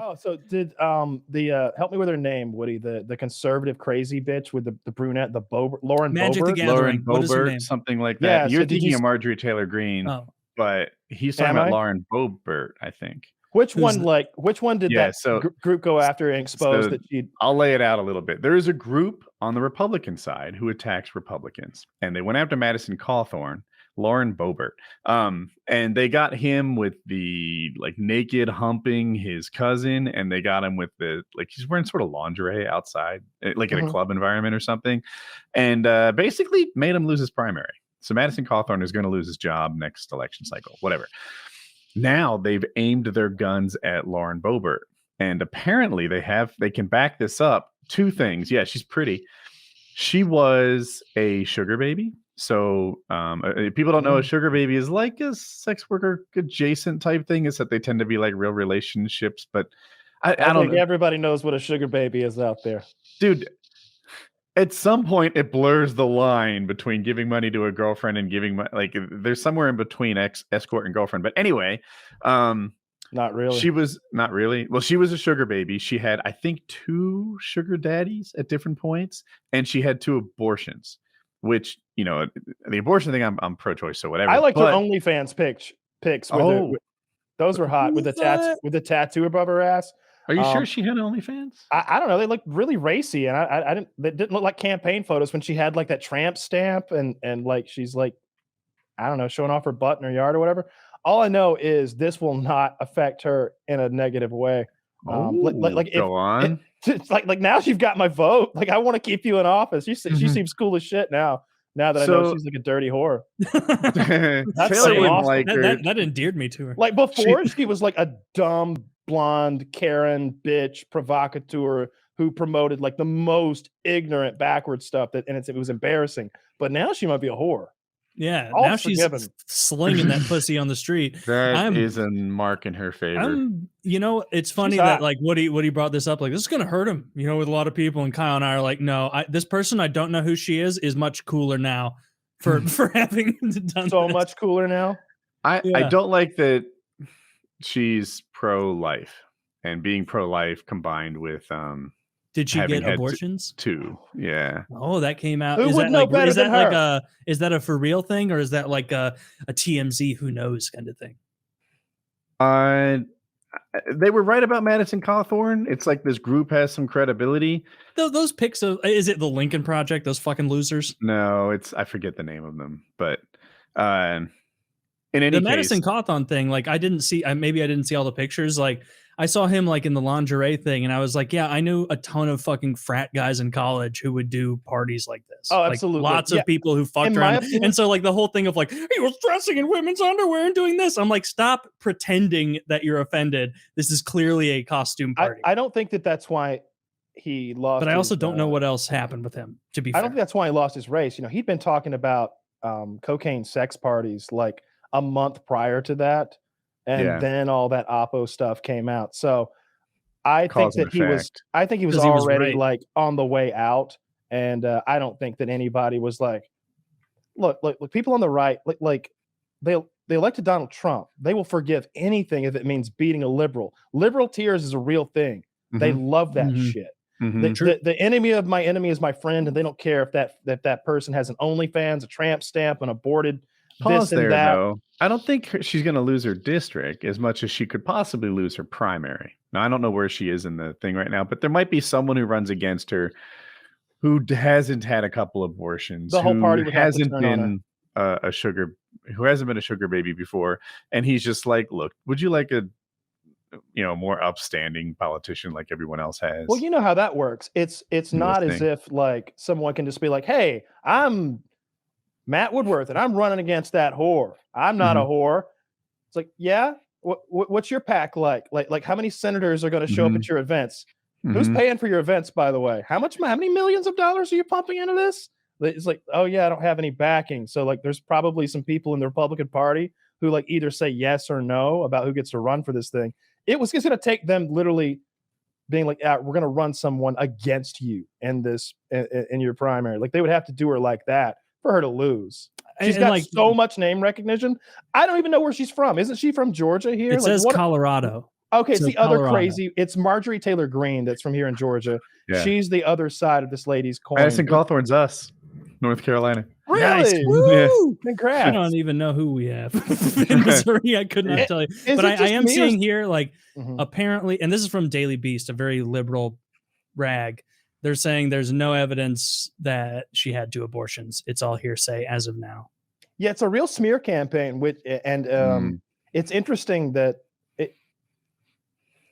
Oh, so did help me with her name, Woody, the conservative crazy bitch with the brunette, the Lauren Magic the Boebert? Gathering. Lauren What is her Boebert, name? something like that. Yeah, You're so did thinking you of Marjorie Taylor Greene, Oh, but he's talking Am about I? Lauren Boebert, I think. Which Who's one did Yeah, that so group go after and expose so that she I'll lay it out a little bit. There is a group on the Republican side who attacks Republicans, and they went after Madison Cawthorn, Lauren Boebert, and they got him with the like naked humping his cousin, and they got him with the like he's wearing sort of lingerie outside, like in a club environment or something, and basically made him lose his primary. So Madison Cawthorn is going to lose his job next election cycle, whatever. Now they've aimed their guns at Lauren Boebert. And apparently they can back this up. Two things. Yeah, she's pretty. She was a sugar baby. So people don't know a sugar baby is like a sex worker adjacent type thing. Is that they tend to be like real relationships. But I don't think know. everybody knows what a sugar baby is out there. Dude, at some point it blurs the line between giving money to a girlfriend and giving like there's somewhere in between escort and girlfriend. But anyway, not really. She was not really. Well, she was a sugar baby. She had, I think, 2 sugar daddies at different points, and she had 2 abortions. Which, you know, the abortion thing, I'm pro-choice, so whatever. I liked her OnlyFans pics. Those were hot with the tattoo above her ass. Are you sure she had OnlyFans? I don't know. They looked really racy, and I didn't. They didn't look like campaign photos when she had like that tramp stamp and like she's like, I don't know, showing off her butt in her yard or whatever. All I know is this will not affect her in a negative way. Go on. Like now you've got my vote. Like I want to keep you in office. She seems cool as shit now. Now that I know she's like a dirty whore. Taylor wouldn't like her. That endeared me to her. Like before, she was like a dumb blonde Karen bitch provocateur who promoted like the most ignorant backward stuff and it was embarrassing. But now she might be a whore. Yeah, now she's slinging that pussy on the street. That is a mark in her favor. You know, it's funny that like Woody brought this up. Like, this is gonna hurt him. You know, with a lot of people, and Kyle and I are like, no, this person I don't know who she is much cooler now for having done so much cooler now. I don't like that she's pro-life, and being pro-life combined with did she get abortions? 2, yeah. Oh, that came out. Who would know better than her? Is that a for real thing, or is that like a TMZ who knows kind of thing? They were right about Madison Cawthorn. It's like this group has some credibility. Those pics of, is it the Lincoln Project? Those fucking losers? No, I forget the name of them, but in any case, Madison Cawthorn thing, like maybe I didn't see all the pictures. Like I saw him like in the lingerie thing, and I was like, yeah, I knew a ton of fucking frat guys in college who would do parties like this. Oh, like, absolutely. Lots of people who fucked around. And so like the whole thing of like, he was dressing in women's underwear and doing this. I'm like, stop pretending that you're offended. This is clearly a costume party. I don't think that's why he lost. But I also don't know what else happened with him, to be fair. I don't think that's why he lost his race. You know, he'd been talking about cocaine sex parties like a month prior to that. And then all that Oppo stuff came out. So I think that he was already like on the way out. And I don't think that anybody was like, look, people on the right, like they elected Donald Trump. They will forgive anything if it means beating a liberal. Liberal tears is a real thing. They love that shit. The enemy of my enemy is my friend, and they don't care if that person has an OnlyFans, a tramp stamp, an aborted Pause there, though. I don't think she's going to lose her district as much as she could possibly lose her primary. Now, I don't know where she is in the thing right now, but there might be someone who runs against her who hasn't had a couple abortions. The whole party hasn't been a sugar baby before, and he's just like, look, would you like a more upstanding politician like everyone else has? Well, you know how that works. It's not as if like someone can just be like, hey, I'm Matt Woodworth, and I'm running against that whore. I'm not a whore. It's like, yeah. What's your pack like? Like how many senators are going to show up at your events? Who's paying for your events, by the way? How many millions of dollars are you pumping into this? It's like, oh yeah, I don't have any backing. So like, there's probably some people in the Republican Party who like either say yes or no about who gets to run for this thing. It's going to take them literally being like, we're going to run someone against you in your primary. Like they would have to do her like that for her to lose. She's got so much name recognition. I don't even know where she's from. Isn't she from Georgia here? It says Colorado. Okay, it's So the other Colorado. crazy. It's Marjorie Taylor Greene that's from here in Georgia. Yeah. She's the other side of this lady's coin. Madison Cawthorn's us, North Carolina. Really? Nice. Woo! Congrats. I don't even know who we have in Missouri. I could not tell you. But I am seeing here, like, apparently, and this is from Daily Beast, a very liberal rag. They're saying there's no evidence that she had 2 abortions. It's all hearsay as of now. Yeah, it's a real smear campaign. It's interesting that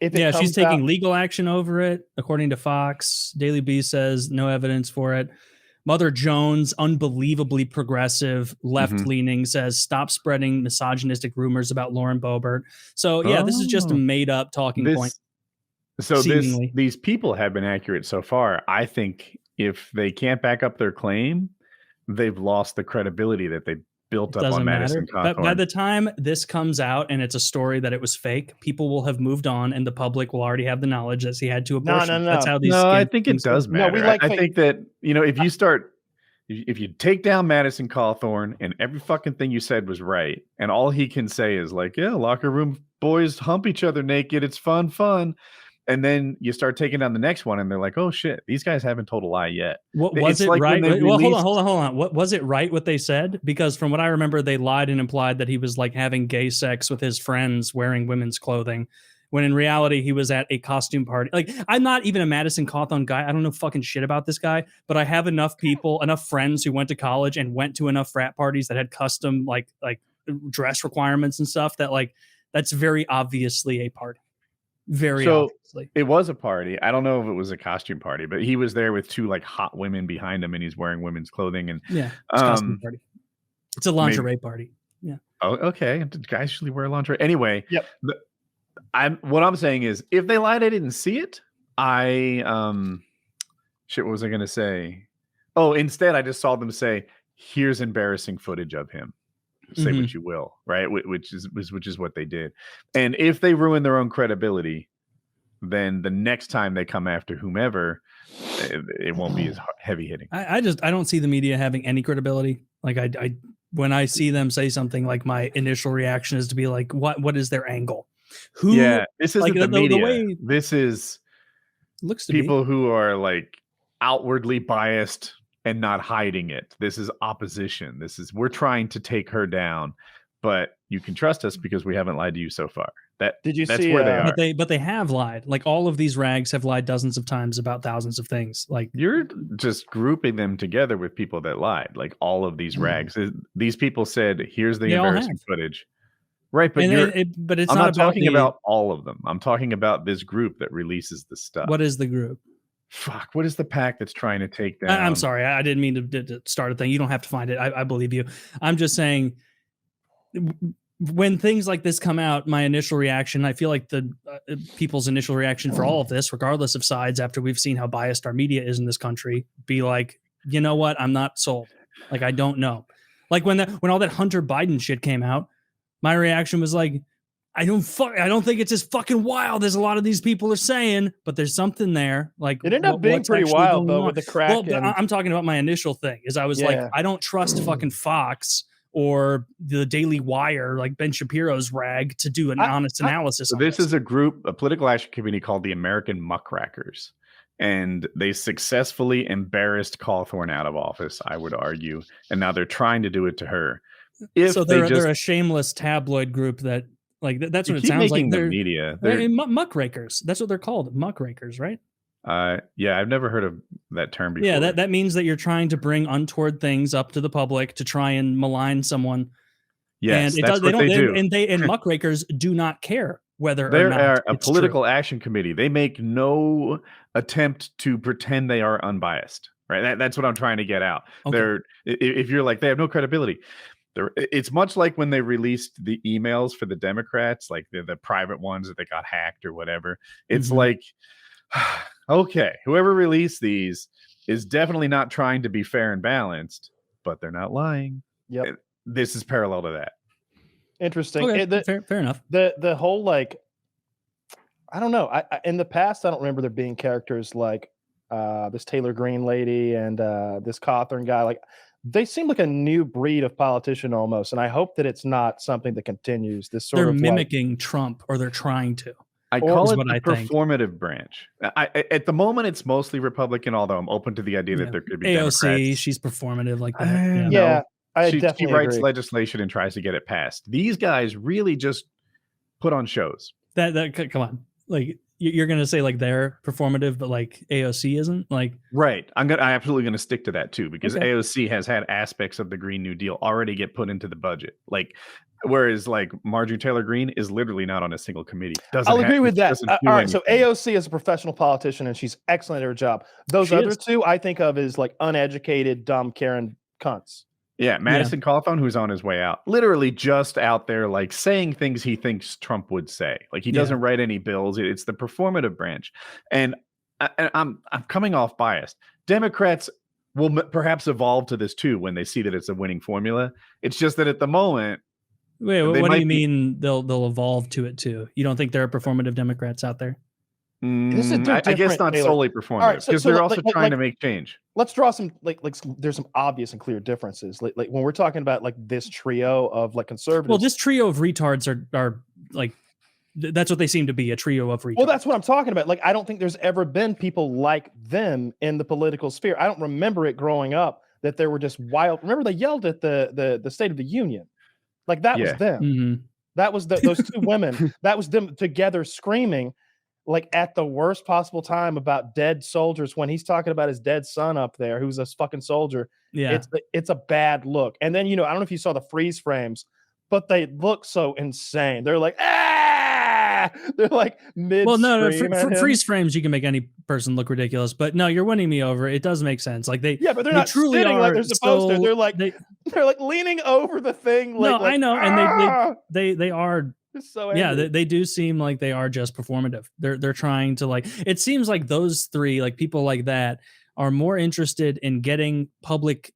she's taking legal action over it, according to Fox. Daily Beast says no evidence for it. Mother Jones, unbelievably progressive, left-leaning, says stop spreading misogynistic rumors about Lauren Boebert. So this is just a made-up talking point. So these people have been accurate so far. I think if they can't back up their claim, they've lost the credibility that they built up on Madison Cawthorn. But by the time this comes out and it's a story that it was fake, people will have moved on, and the public will already have the knowledge that he had 2 abortions. No. That's how these. No, I think it does matter. No, I think that if you take down Madison Cawthorn and every fucking thing you said was right, and all he can say is like, yeah, locker room boys hump each other naked, it's fun. And then you start taking down the next one, and they're like, "Oh shit, these guys haven't told a lie yet." What was it right? Well, hold on. What was it right? What they said? Because from what I remember, they lied and implied that he was like having gay sex with his friends, wearing women's clothing, when in reality he was at a costume party. Like, I'm not even a Madison Cawthorn guy. I don't know fucking shit about this guy, but I have enough friends who went to college and went to enough frat parties that had custom like dress requirements and stuff that like that's very obviously a party. Obviously. It was a party. I don't know if it was a costume party, but he was there with 2 like hot women behind him, and he's wearing women's clothing. And it's a costume party. It's a lingerie party. Yeah. Oh, okay. Did guys usually wear lingerie? Anyway, yep. What I'm saying is, if they lied, I didn't see it. What was I gonna say? Oh, instead, I just saw them say, "Here's embarrassing footage of him." Say what you will, right? Which is what they did. And if they ruin their own credibility, then the next time they come after whomever, it won't be as heavy hitting. I don't see the media having any credibility. Like I when I see them say something, like my initial reaction is to be like, what is their angle? This isn't the media. The way this is looks to people who are like outwardly biased and not hiding it. This is opposition. We're trying to take her down, but you can trust us because we haven't lied to you so far. That's where they are. But they have lied. Like, all of these rags have lied dozens of times about thousands of things. Like, you're just grouping them together with people that lied. Like, all of these rags. These people said, "Here's the embarrassing footage." Right, but I'm not talking about all of them. I'm talking about this group that releases the stuff. What is the group? Fuck, what is the pack that's trying to take down? I'm sorry, I didn't mean to start a thing. You don't have to find it. I believe you. I'm just saying, when things like this come out, my initial reaction, I feel like the people's initial reaction for all of this, regardless of sides, after we've seen how biased our media is in this country, be like, you know what? I'm not sold. Like, I don't know. Like, when all that Hunter Biden shit came out, my reaction was like, I don't think it's as fucking wild as a lot of these people are saying, but there's something there. Like, it ended up being pretty wild though, with the crack. Well, I'm talking about my initial thing. Is I was like, I don't trust fucking Fox or the Daily Wire, like Ben Shapiro's rag, to do an honest analysis. So this is a political action committee called the American Muckrakers, and they successfully embarrassed Cawthorn out of office, I would argue, and now they're trying to do it to her. So they're a shameless tabloid group that. Like, that's what it sounds like. They're media. They're muckrakers. That's what they're called, muckrakers, right? Yeah, I've never heard of that term before. Yeah, that means that you're trying to bring untoward things up to the public to try and malign someone. Yes, that's what they do. And muckrakers do not care whether they or not are a political true. Action committee. They make no attempt to pretend they are unbiased. Right? That's what I'm trying to get out. Okay. If you're like, they have no credibility. It's much like when they released the emails for the Democrats, like the private ones that they got hacked or whatever. It's like, okay, whoever released these is definitely not trying to be fair and balanced, but they're not lying. Yep. This is parallel to that. Interesting. Okay, fair enough. The whole, like, I don't know. I in the past, I don't remember there being characters like this Taylor Greene lady and this Cawthorn guy. Like, they seem like a new breed of politician almost, and I hope that it's not something that continues. This sort they're of mimicking Trump, or they're trying to. I call it the performative branch. At the moment, it's mostly Republican, although I'm open to the idea that there could be AOC, Democrats. She's performative like that. Yeah, I she definitely writes agree. legislation and tries to get it passed. These guys really just put on shows. That come on, like you're gonna say like they're performative, but like AOC isn't, like right. I'm absolutely gonna stick to that too, because AOC has had aspects of the Green New Deal already get put into the budget, like. Whereas, like Marjorie Taylor Greene is literally not on a single committee. I'll agree with that. All right, so AOC is a professional politician and she's excellent at her job. Those other two, I think of as like uneducated, dumb Karen cunts. Yeah, Madison Cawthon, who's on his way out, literally just out there like saying things he thinks Trump would say. Like he doesn't write any bills. It's the performative branch, and I'm coming off biased. Democrats will perhaps evolve to this too when they see that it's a winning formula. It's just that at the moment. Wait, what do you mean they'll evolve to it too? You don't think there are performative Democrats out there? I guess not solely performative, because they're also trying to make change. Let's draw some like there's some obvious and clear differences. Like when we're talking about like this trio of like conservatives. Well, this trio of retards are like that's what they seem to be, a trio of retards. Well, that's what I'm talking about. Like I don't think there's ever been people like them in the political sphere. I don't remember it growing up that there were just wild. Remember they yelled at the State of the Union. Like that was them. Mm-hmm. That was those two women. That was them together screaming, like at the worst possible time about dead soldiers. When he's talking about his dead son up there, who's a fucking soldier. Yeah, it's a bad look. And then I don't know if you saw the freeze frames, but they look so insane. They're like they're like mid. Well, no, for freeze frames, you can make any person look ridiculous. But no, you're winning me over. It does make sense. Like but they're not truly sitting like they're supposed to. They're like they're like leaning over the thing. Like, I know, and they are. So angry. They do seem like they are just performative. They're trying to like. It seems like those three, like people like that, are more interested in getting public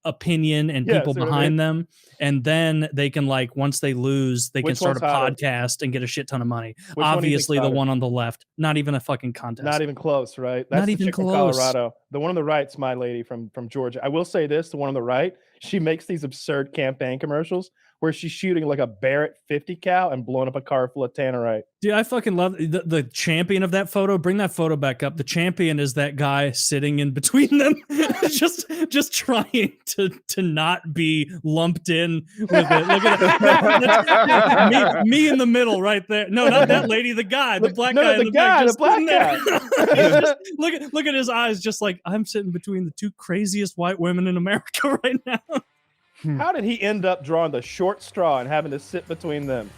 opinion and people behind them, and then they can like once they lose they can start a podcast and get a shit ton of money. Obviously the one on the left, not even a fucking contest, not even close, right? That's not even close. Colorado, the one on the right's my lady from Georgia. I will say this, the one on the right, she makes these absurd campaign commercials where she's shooting like a Boebert 50 cal and blowing up a car full of tannerite. Dude, I fucking love the champion of that photo. Bring that photo back up. The champion is that guy sitting in between them, just trying to not be lumped in with it. Look at that. me in the middle right there. No, not that lady. The guy, the black guy. The guy, the black guy. Look at his eyes. Just like I'm sitting between the two craziest white women in America right now. How did he end up drawing the short straw and having to sit between them?